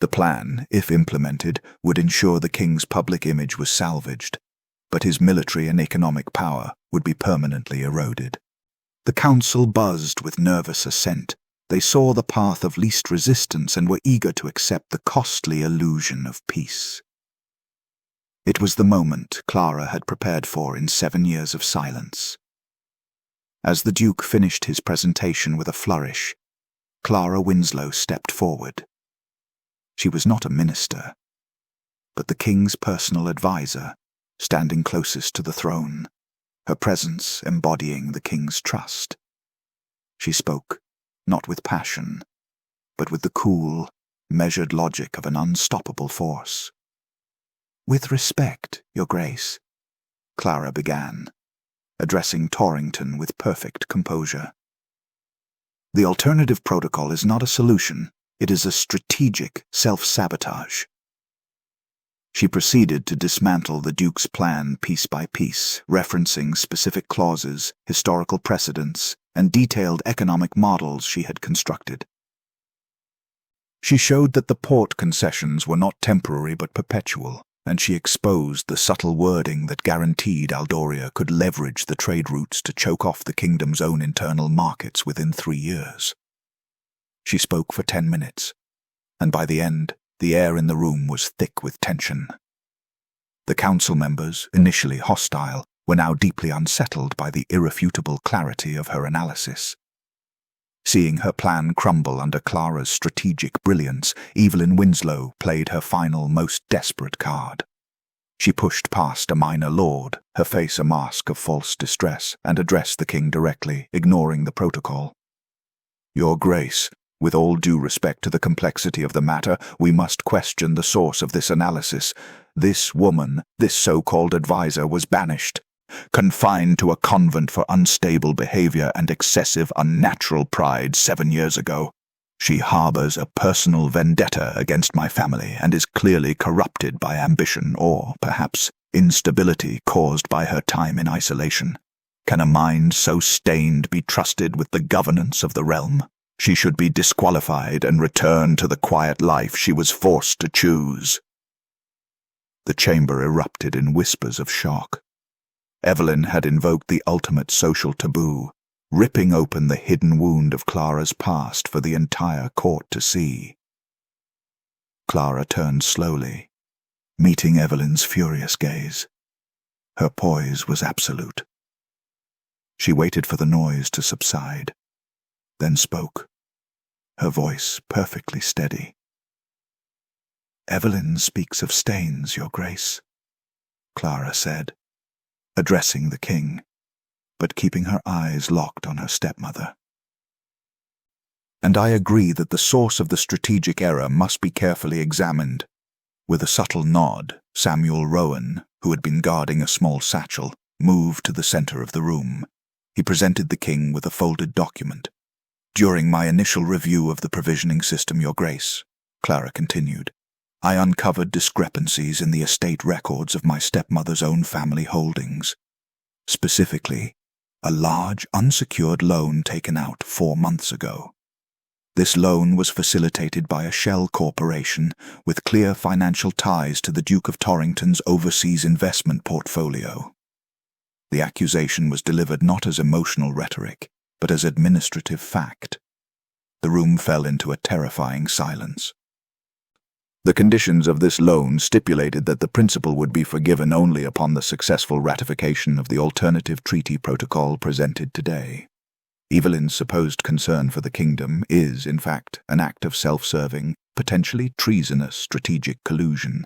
The plan, if implemented, would ensure the king's public image was salvaged, but his military and economic power would be permanently eroded. The council buzzed with nervous assent. They saw the path of least resistance and were eager to accept the costly illusion of peace. It was the moment Clara had prepared for in 7 years of silence. As the Duke finished his presentation with a flourish, Clara Winslow stepped forward. She was not a minister, but the king's personal advisor, standing closest to the throne, her presence embodying the king's trust. She spoke, not with passion, but with the cool, measured logic of an unstoppable force. "With respect, Your Grace," Clara began, addressing Torrington with perfect composure. "The alternative protocol is not a solution, it is a strategic self-sabotage." She proceeded to dismantle the Duke's plan piece by piece, referencing specific clauses, historical precedents, and detailed economic models she had constructed. She showed that the port concessions were not temporary but perpetual, and she exposed the subtle wording that guaranteed Aldoria could leverage the trade routes to choke off the kingdom's own internal markets within 3 years. She spoke for 10 minutes, and by the end, the air in the room was thick with tension. The council members, initially hostile, were now deeply unsettled by the irrefutable clarity of her analysis. Seeing her plan crumble under Clara's strategic brilliance, Evelyn Winslow played her final, most desperate card. She pushed past a minor lord, her face a mask of false distress, and addressed the king directly, ignoring the protocol. "Your Grace, with all due respect to the complexity of the matter, we must question the source of this analysis. This woman, this so-called advisor, was banished, confined to a convent for unstable behavior and excessive unnatural pride 7 years ago. She harbors a personal vendetta against my family and is clearly corrupted by ambition or, perhaps, instability caused by her time in isolation. Can a mind so stained be trusted with the governance of the realm? She should be disqualified and return to the quiet life she was forced to choose." The chamber erupted in whispers of shock. Evelyn had invoked the ultimate social taboo, ripping open the hidden wound of Clara's past for the entire court to see. Clara turned slowly, meeting Evelyn's furious gaze. Her poise was absolute. She waited for the noise to subside, then spoke, her voice perfectly steady. "Evelyn speaks of stains, Your Grace," Clara said, addressing the king, but keeping her eyes locked on her stepmother. "And I agree that the source of the strategic error must be carefully examined." With a subtle nod, Samuel Rowan, who had been guarding a small satchel, moved to the center of the room. He presented the king with a folded document. "During my initial review of the provisioning system, Your Grace," Clara continued, "I uncovered discrepancies in the estate records of my stepmother's own family holdings. Specifically, a large unsecured loan taken out 4 months ago. This loan was facilitated by a shell corporation with clear financial ties to the Duke of Torrington's overseas investment portfolio. The accusation was delivered not as emotional rhetoric, but as administrative fact." The room fell into a terrifying silence. "The conditions of this loan stipulated that the principal would be forgiven only upon the successful ratification of the alternative treaty protocol presented today. Evelyn's supposed concern for the kingdom is, in fact, an act of self-serving, potentially treasonous strategic collusion,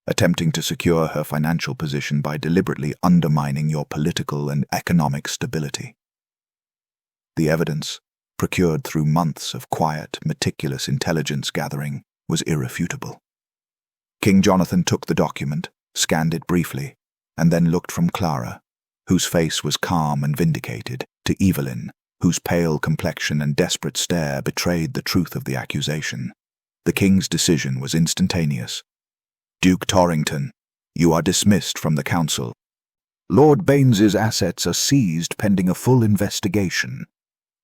attempting to secure her financial position by deliberately undermining your political and economic stability. The evidence, procured through months of quiet, meticulous intelligence gathering, was irrefutable." King Jonathan took the document, scanned it briefly, and then looked from Clara, whose face was calm and vindicated, to Evelyn, whose pale complexion and desperate stare betrayed the truth of the accusation. The king's decision was instantaneous. "Duke Torrington, you are dismissed from the council. Lord Baines's assets are seized pending a full investigation.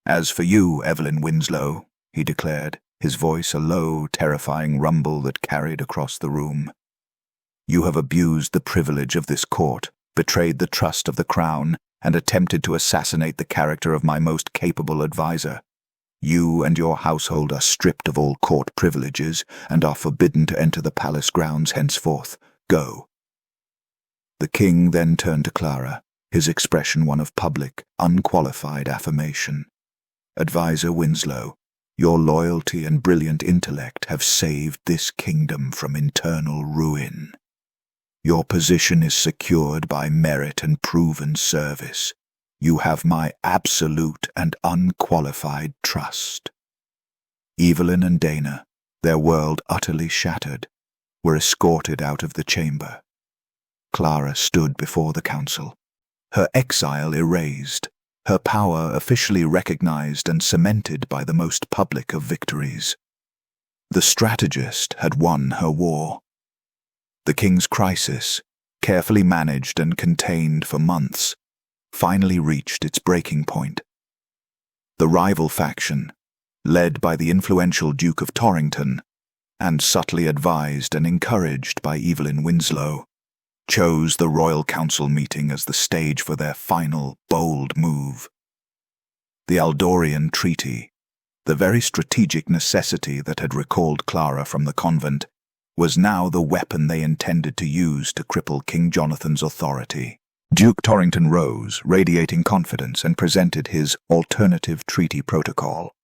As for you, Evelyn Winslow," he declared, his voice a low, terrifying rumble that carried across the room, "you have abused the privilege of this court, betrayed the trust of the crown, and attempted to assassinate the character of my most capable adviser. You and your household are stripped of all court privileges and are forbidden to enter the palace grounds henceforth. Go." The king then turned to Clara, his expression one of public, unqualified affirmation. "Adviser Winslow, your loyalty and brilliant intellect have saved this kingdom from internal ruin. Your position is secured by merit and proven service. You have my absolute and unqualified trust." Evelyn and Dana, their world utterly shattered, were escorted out of the chamber. Clara stood before the council, her exile erased, her power officially recognized and cemented by the most public of victories. The strategist had won her war. The king's crisis, carefully managed and contained for months, finally reached its breaking point. The rival faction, led by the influential Duke of Torrington, and subtly advised and encouraged by Evelyn Winslow, chose the Royal Council meeting as the stage for their final, bold move. The Aldorian Treaty, the very strategic necessity that had recalled Clara from the convent, was now the weapon they intended to use to cripple King Jonathan's authority. Duke Torrington rose, radiating confidence, and presented his alternative treaty protocol.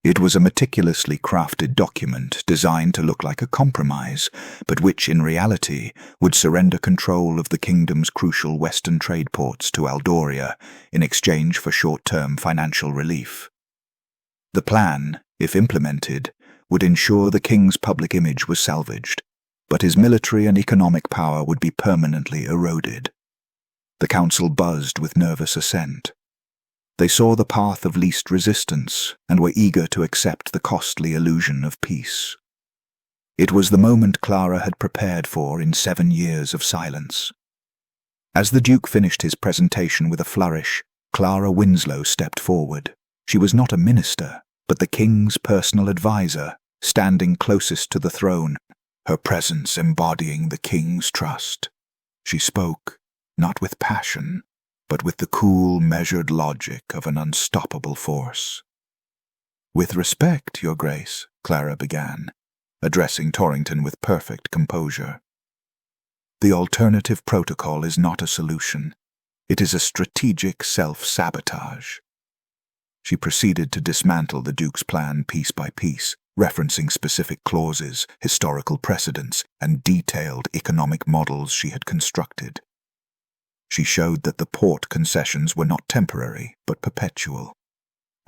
It was a meticulously crafted document designed to look like a compromise, but which in reality would surrender control of the kingdom's crucial western trade ports to Aldoria in exchange for short-term financial relief. The plan, if implemented, would ensure the king's public image was salvaged, but his military and economic power would be permanently eroded. The council buzzed with nervous assent. They saw the path of least resistance and were eager to accept the costly illusion of peace. It was the moment Clara had prepared for in 7 years of silence. As the Duke finished his presentation with a flourish, Clara Winslow stepped forward. She was not a minister, but the king's personal adviser, standing closest to the throne, her presence embodying the king's trust. She spoke, not with passion, but with the cool, measured logic of an unstoppable force. "With respect, Your Grace," Clara began, addressing Torrington with perfect composure. "The alternative protocol is not a solution. It is a strategic self-sabotage." She proceeded to dismantle the Duke's plan piece by piece, referencing specific clauses, historical precedents, and detailed economic models she had constructed. She showed that the port concessions were not temporary, but perpetual,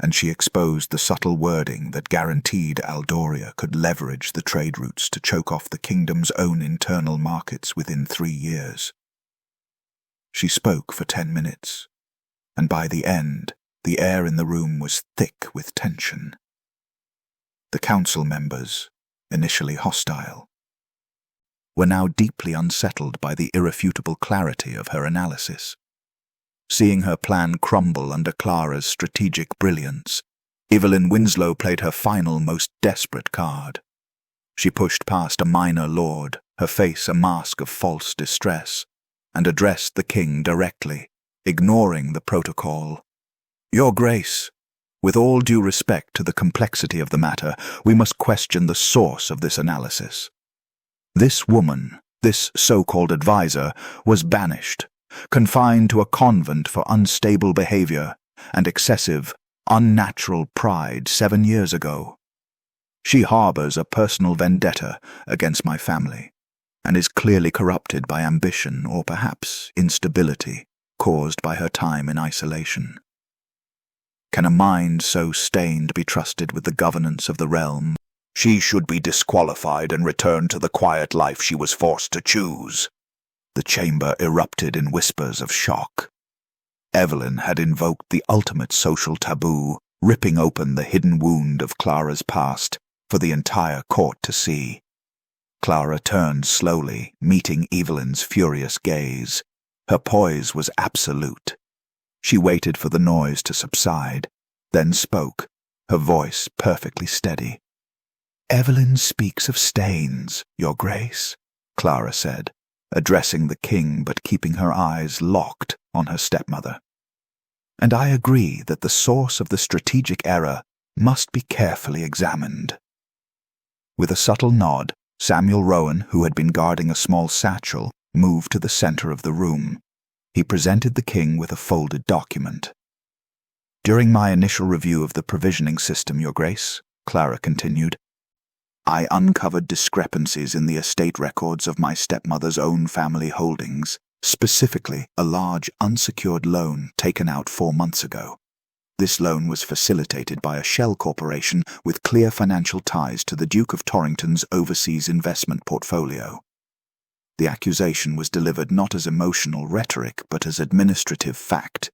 and she exposed the subtle wording that guaranteed Aldoria could leverage the trade routes to choke off the kingdom's own internal markets within 3 years. She spoke for 10 minutes, and by the end, the air in the room was thick with tension. The council members, initially hostile, were now deeply unsettled by the irrefutable clarity of her analysis. Seeing her plan crumble under Clara's strategic brilliance, Evelyn Winslow played her final, most desperate card. She pushed past a minor lord, her face a mask of false distress, and addressed the king directly, ignoring the protocol. "Your Grace, with all due respect to the complexity of the matter, we must question the source of this analysis. This woman, this so-called advisor, was banished, confined to a convent for unstable behavior and excessive, unnatural pride 7 years ago. She harbors a personal vendetta against my family, and is clearly corrupted by ambition or perhaps instability caused by her time in isolation. Can a mind so stained be trusted with the governance of the realm? She should be disqualified and returned to the quiet life she was forced to choose." The chamber erupted in whispers of shock. Evelyn had invoked the ultimate social taboo, ripping open the hidden wound of Clara's past for the entire court to see. Clara turned slowly, meeting Evelyn's furious gaze. Her poise was absolute. She waited for the noise to subside, then spoke, her voice perfectly steady. "Evelyn speaks of stains, Your Grace," Clara said, addressing the king but keeping her eyes locked on her stepmother. "And I agree that the source of the strategic error must be carefully examined." With a subtle nod, Samuel Rowan, who had been guarding a small satchel, moved to the center of the room. He presented the king with a folded document. "During my initial review of the provisioning system, Your Grace," Clara continued, "I uncovered discrepancies in the estate records of my stepmother's own family holdings, specifically a large unsecured loan taken out 4 months ago. This loan was facilitated by a shell corporation with clear financial ties to the Duke of Torrington's overseas investment portfolio. The accusation was delivered not as emotional rhetoric but as administrative fact."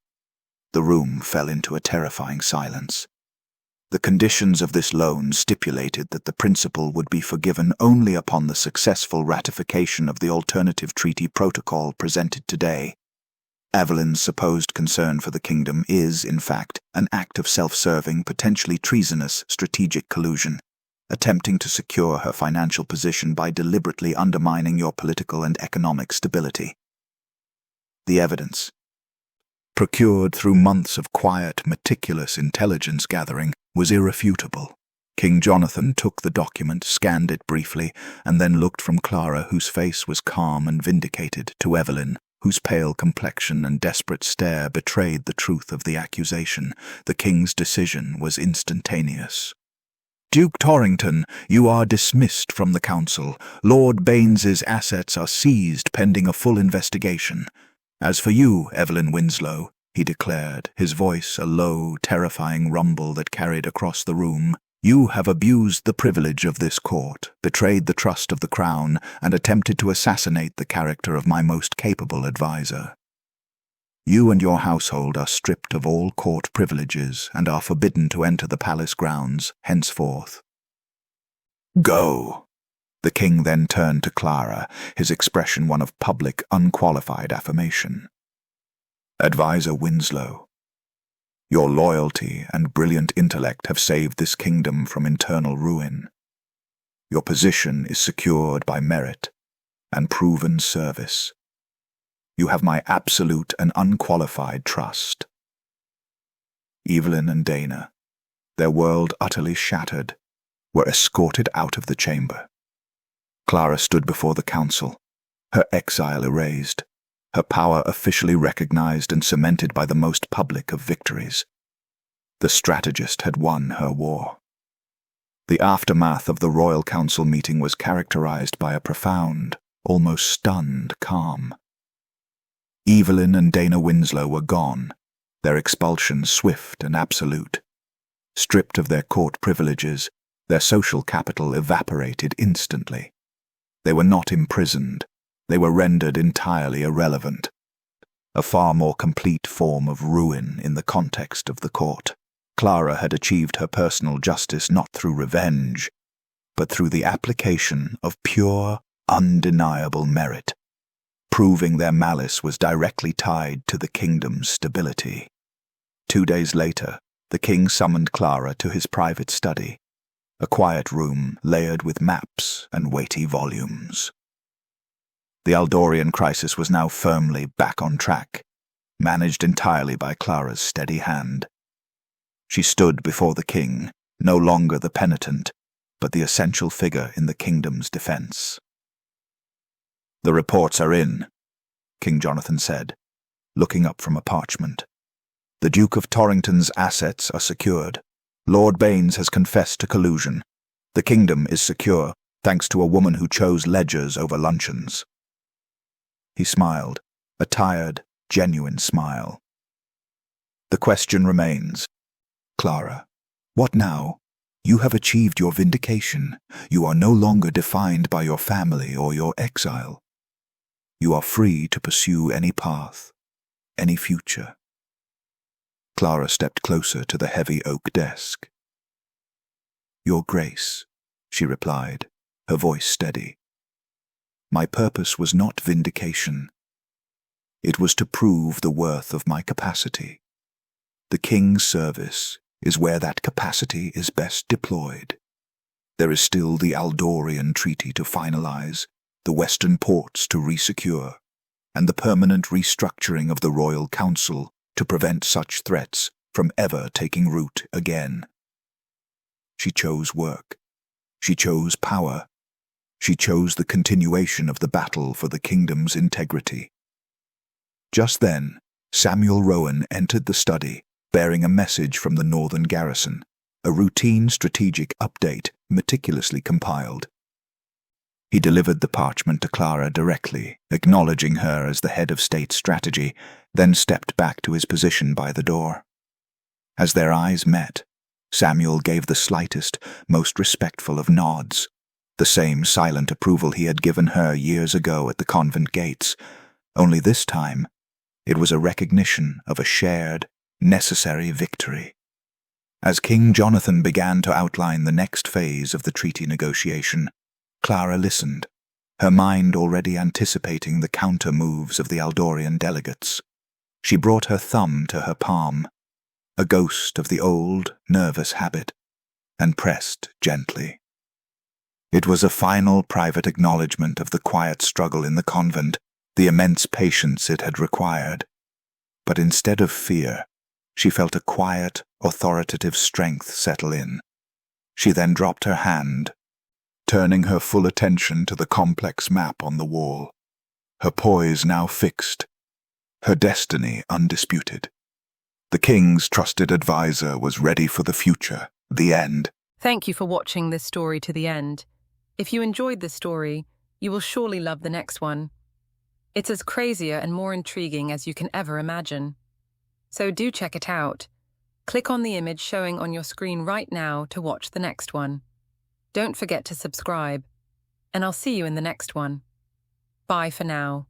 The room fell into a terrifying silence. The conditions of this loan stipulated that the principal would be forgiven only upon the successful ratification of the alternative treaty protocol presented today. Evelyn's supposed concern for the kingdom is, in fact, an act of self-serving, potentially treasonous strategic collusion, attempting to secure her financial position by deliberately undermining your political and economic stability. The evidence, procured through months of quiet, meticulous intelligence gathering, was irrefutable. King Jonathan took the document, scanned it briefly, and then looked from Clara, whose face was calm and vindicated, to Evelyn, whose pale complexion and desperate stare betrayed the truth of the accusation. The king's decision was instantaneous. "Duke Torrington, you are dismissed from the council. Lord Baines's assets are seized pending a full investigation. As for you, Evelyn Winslow," he declared, his voice a low, terrifying rumble that carried across the room, "you have abused the privilege of this court, betrayed the trust of the crown, and attempted to assassinate the character of my most capable adviser. You and your household are stripped of all court privileges and are forbidden to enter the palace grounds henceforth. Go." The king then turned to Clara, his expression one of public, unqualified affirmation. "Advisor Winslow, your loyalty and brilliant intellect have saved this kingdom from internal ruin. Your position is secured by merit and proven service. You have my absolute and unqualified trust." Evelyn and Dana, their world utterly shattered, were escorted out of the chamber. Clara stood before the council, her exile erased, her power officially recognized and cemented by the most public of victories. The strategist had won her war. The aftermath of the Royal Council meeting was characterized by a profound, almost stunned calm. Evelyn and Dana Winslow were gone, their expulsion swift and absolute. Stripped of their court privileges, their social capital evaporated instantly. They were not imprisoned, they were rendered entirely irrelevant. a far more complete form of ruin in the context of the court. Clara had achieved her personal justice not through revenge, but through the application of pure, undeniable merit, proving their malice was directly tied to the kingdom's stability. 2 days later, the king summoned Clara to his private study, a quiet room layered with maps and weighty volumes. The Aldorian crisis was now firmly back on track, managed entirely by Clara's steady hand. She stood before the king, no longer the penitent, but the essential figure in the kingdom's defense. "The reports are in," King Jonathan said, looking up from a parchment. "The Duke of Torrington's assets are secured. Lord Baines has confessed to collusion. The kingdom is secure, thanks to a woman who chose ledgers over luncheons." He smiled, a tired, genuine smile. "The question remains. Clara, what now? You have achieved your vindication. You are no longer defined by your family or your exile. You are free to pursue any path, any future." Clara stepped closer to the heavy oak desk. "Your Grace," she replied, her voice steady. "My purpose was not vindication. It was to prove the worth of my capacity. The king's service is where that capacity is best deployed. There is still the Aldorian treaty to finalize, the western ports to resecure, and the permanent restructuring of the Royal Council to prevent such threats from ever taking root again. She chose work. She chose power. She chose the continuation of the battle for the kingdom's integrity." Just then, Samuel Rowan entered the study, bearing a message from the northern garrison, a routine strategic update meticulously compiled. He delivered the parchment to Clara directly, acknowledging her as the head of state strategy, then stepped back to his position by the door. As their eyes met, Samuel gave the slightest, most respectful of nods, the same silent approval he had given her years ago at the convent gates, only this time it was a recognition of a shared, necessary victory. As King Jonathan began to outline the next phase of the treaty negotiation, Clara listened, her mind already anticipating the counter-moves of the Aldorian delegates. She brought her thumb to her palm, a ghost of the old, nervous habit, and pressed gently. It was a final private acknowledgement of the quiet struggle in the convent, the immense patience it had required. But instead of fear, she felt a quiet, authoritative strength settle in. She then dropped her hand, turning her full attention to the complex map on the wall, her poise now fixed, her destiny undisputed. The king's trusted advisor was ready for the future, the end. Thank you for watching this story to the end. If you enjoyed this story, you will surely love the next one. It's as crazier and more intriguing as you can ever imagine. So do check it out. Click on the image showing on your screen right now to watch the next one. Don't forget to subscribe, and I'll see you in the next one. Bye for now.